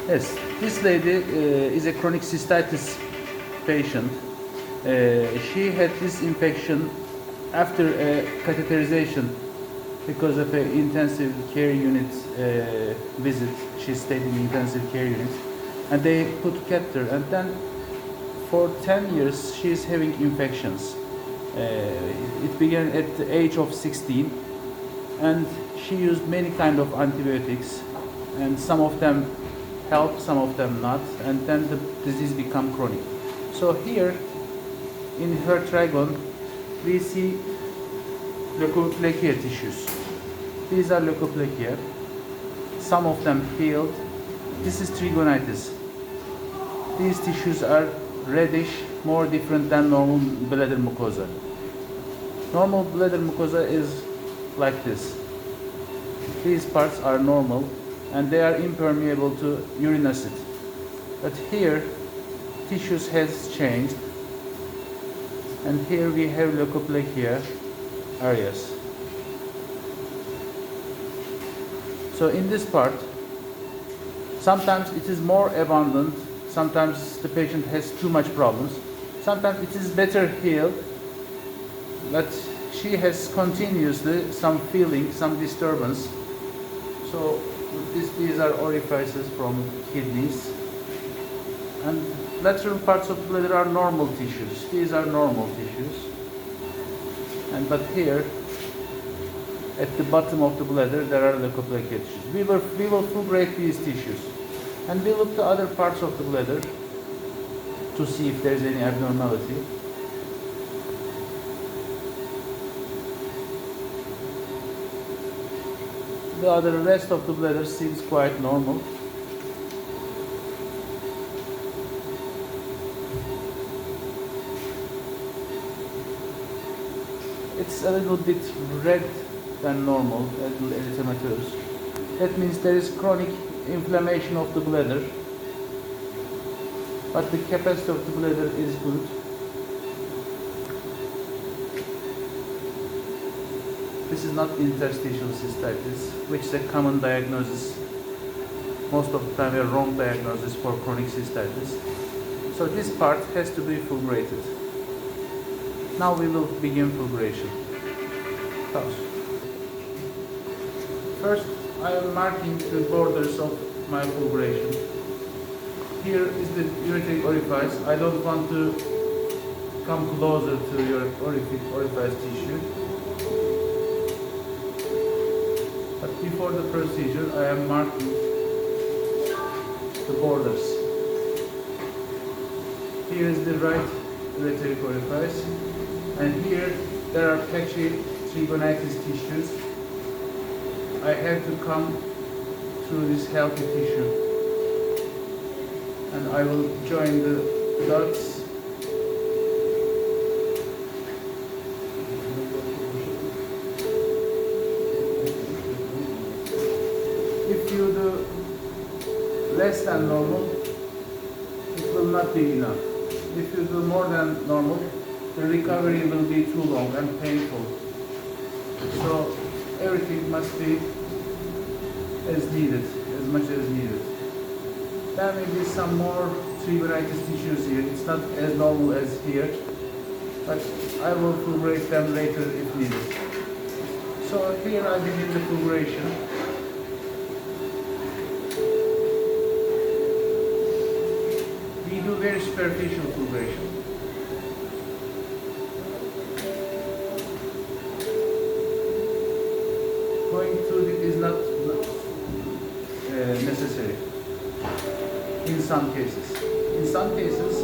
Yes, this lady is a chronic cystitis patient. She had this infection after a catheterization because of an intensive care unit visit. She stayed in intensive care unit, and they put catheter. And then, for 10 years, she is having infections. It began at the age of 16, and she used many kind of antibiotics, and some of them help, some of them not, and then the disease become chronic. So here in her trigon we see leukoplakia tissues. These are leukoplakia. Some of them healed. This is trigonitis. These tissues are reddish, more different than normal bladder mucosa. Normal bladder mucosa is like this. These parts are normal and they are impermeable to urine acid. But here, tissues has changed, and here we have leukoplakia areas. So in this part, sometimes it is more abundant, sometimes the patient has too much problems, sometimes it is better healed, but she has continuously some feeling, some disturbance. So these are orifices from kidneys, and lateral parts of the bladder are normal tissues. These are normal tissues, and but here at the bottom of the bladder there are leukoplakia tissues. We will fulgurate these tissues, and we look to other parts of the bladder to see if there is any abnormality. The rest of the bladder seems quite normal. It's a little bit red than normal, a little erythematous. That means there is chronic inflammation of the bladder, but the capacity of the bladder is good. This is not interstitial cystitis, which is a common diagnosis. Most of the time a wrong diagnosis for chronic cystitis. So this part has to be fulgurated. Now we will begin fulguration. First, I am marking the borders of my fulguration. Here is the ureteric orifice. I don't want to come closer to your orifice tissue. But before the procedure, I am marking the borders. Here is the right ureteric orifice, and here there are patchy trigonitis tissues. I have to come through this healthy tissue, and I will join the dots. If you do less than normal, it will not be enough. If you do more than normal, the recovery will be too long and painful. So everything must be as needed, as much as needed. There may be some more trigonitis tissues here. It's not as normal as here, but I will fulgurate them later if needed. So here I begin the fulguration. We do very superficial fulguration. Going through it is not necessary in some cases. In some cases,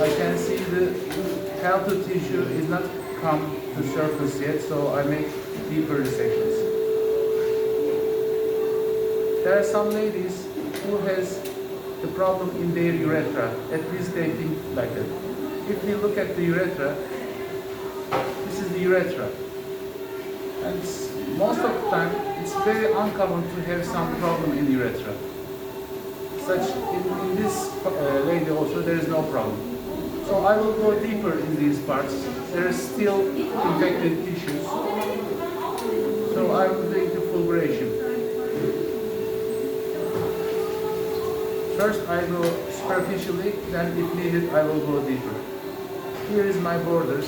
I can see the healthy tissue is not come to surface yet, so I make deeper resections. There are some ladies who has the problem in their urethra. At least they think like that. If you look at the urethra, this is the urethra. And most of the time, it's very uncommon to have some problem in urethra. Such in this lady also, there is no problem. So I will go deeper in these parts. There is still infected tissues. So I will do the fulguration. First I go superficially, then if needed I will go deeper. Here is my borders.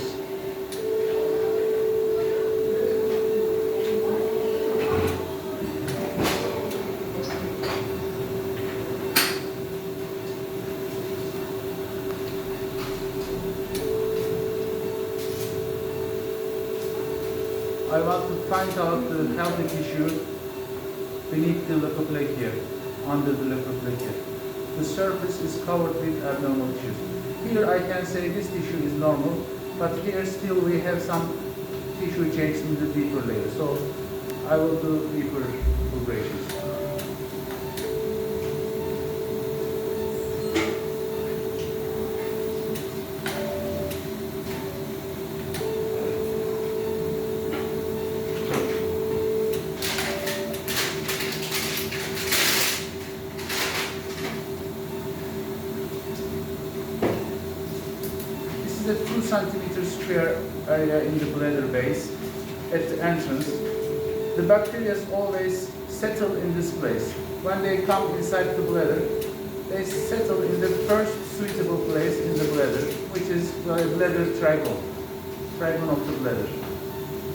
I want to find out the healthy tissue beneath the leukoplakia, under the leukoplakia. The surface is covered with abnormal tissues. Here I can say this tissue is normal, but here still we have some tissue change in the deeper layer. So I will do deeper fulgurations. A 2 centimeter square area in the bladder base at the entrance. The bacteria always settle in this place. When they come inside the bladder, they settle in the first suitable place in the bladder, which is the bladder trigon of the bladder,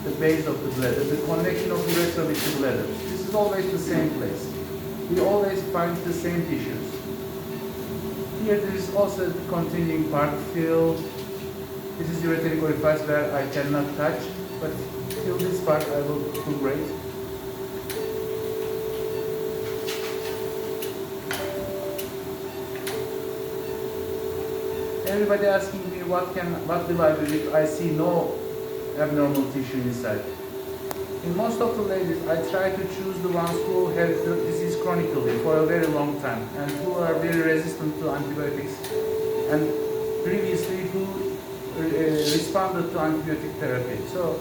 the base of the bladder, the connection of the urethra with the bladder. This is always the same place. We always find the same tissues. Here there is also the containing part till. This is ureteric orifice where I cannot touch, but till this part I will fulgurate. Everybody asking me what will I do if I see no abnormal tissue inside. In most of the ladies, I try to choose the ones who have the disease chronically for a very long time and who are very resistant to antibiotics and previously who responded to antibiotic therapy. So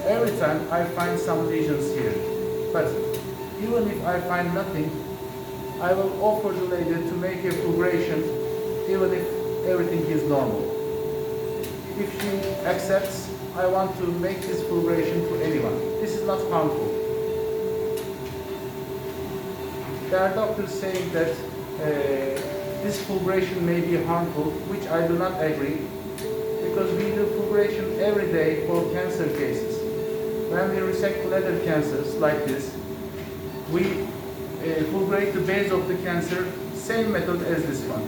every time I find some lesions here, but even if I find nothing, I will offer the lady to make a fulguration even if everything is normal. If she accepts, I want to make this fulguration to anyone. This is not harmful. There are doctors saying that this fulguration may be harmful, which I do not agree. Because we do fulguration every day for cancer cases. When we resect bladder cancers like this, we fulgurate the base of the cancer, same method as this one.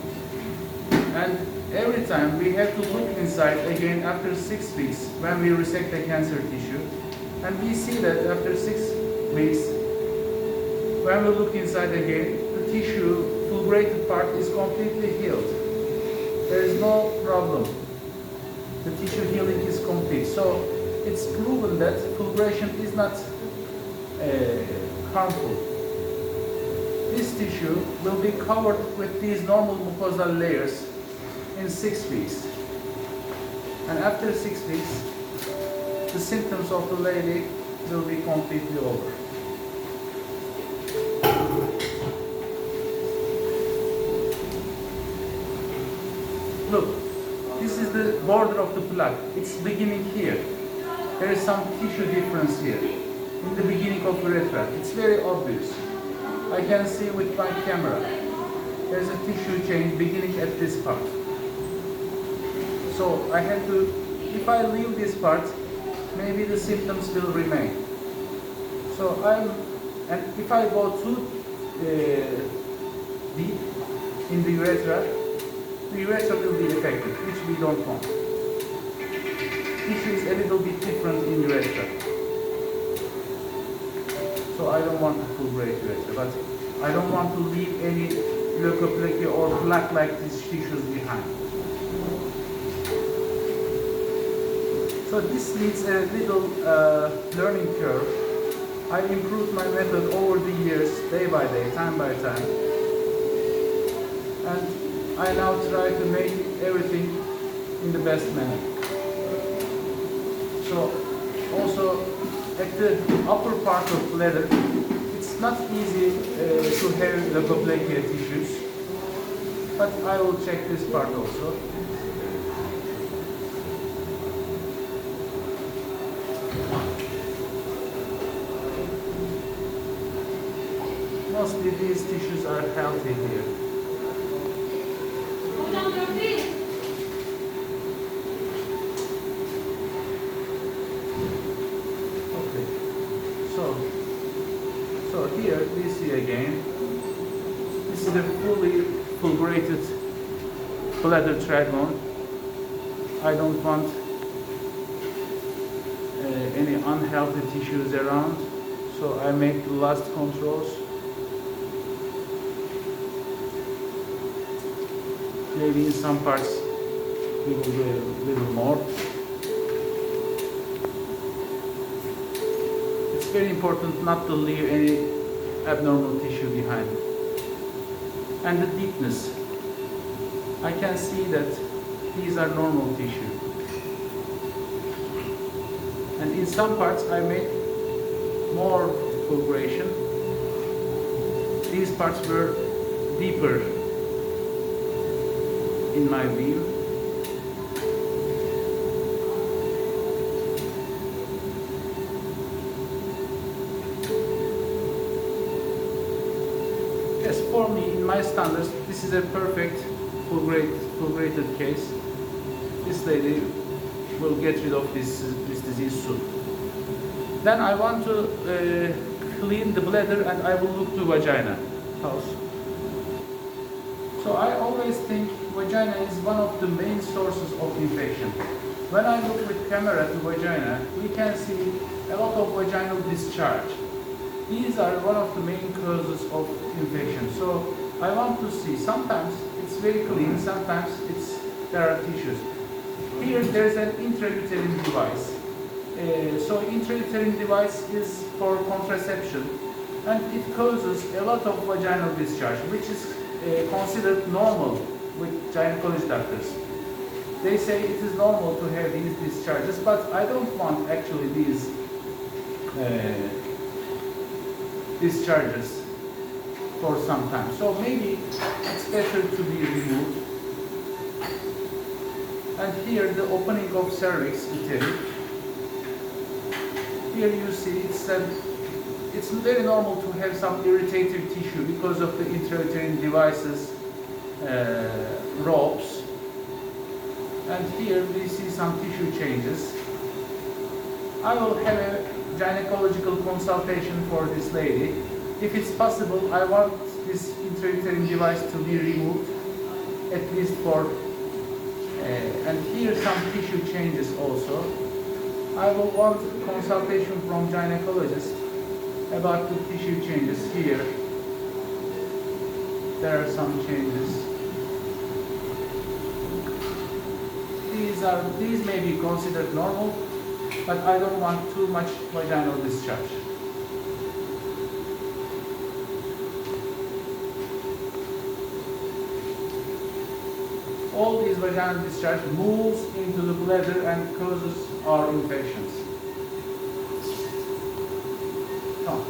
And every time we have to look inside again after 6 weeks when we resect the cancer tissue. And we see that after 6 weeks, when we look inside again, the tissue, fulgurated part is completely healed. There is no problem. The tissue healing is complete. So it's proven that fulguration is not harmful. This tissue will be covered with these normal mucosal layers in 6 weeks. And after 6 weeks, the symptoms of the lady will be completely over. Look. This is the border of the plug. It's beginning here. There is some tissue difference here. In the beginning of the urethra. It's very obvious. I can see with my camera. There's a tissue change beginning at this part. So I have to, if I leave this part, maybe the symptoms will remain. So and if I go too deep in the urethra will be affected, which we don't want. Tissue is a little bit different in urethra. So I don't want to fulgurate urethra, but I don't want to leave any leukoplakia or plaque like these tissues behind. So this needs a little learning curve. I improved my method over the years, day by day, time by time. And I now try to make everything in the best manner. So also at the upper part of bladder, it's not easy to have leukoplakia tissues, but I will check this part also. Mostly these tissues are healthy here. Okay. So here we see again. This is a fully fulgurated bladder trigon. I don't want any unhealthy tissues around, so I make the last controls. Maybe in some parts we will do a little more. It's very important not to leave any abnormal tissue behind. And the deepness. I can see that these are normal tissue. And in some parts I make more fulguration. These parts were deeper in my view. Yes, for me, in my standards, this is a perfect fulgurated case. This lady will get rid of this disease soon. Then I want to clean the bladder and I will look to vagina house. So I always think vagina is one of the main sources of infection. When I look with camera to vagina, we can see a lot of vaginal discharge. These are one of the main causes of infection. So I want to see, sometimes it's very clean, sometimes there are tissues. Here there's an intrauterine device. So intrauterine device is for contraception and it causes a lot of vaginal discharge, which is considered normal with gynecology doctors. They say it is normal to have these discharges, but I don't want actually these discharges for some time. So maybe it's better to be removed. And here the opening of cervix uterine. Here you see it's very normal to have some irritative tissue because of the intrauterine devices, ropes. And here we see some tissue changes. I will have a gynecological consultation for this lady. If it's possible, I want this intrauterine device to be removed, at least for, and here some tissue changes also. I will want consultation from gynecologist about the tissue changes here. There are some changes. These may be considered normal, but I don't want too much vaginal discharge. All these vaginal discharge moves into the bladder and causes our infections. Come.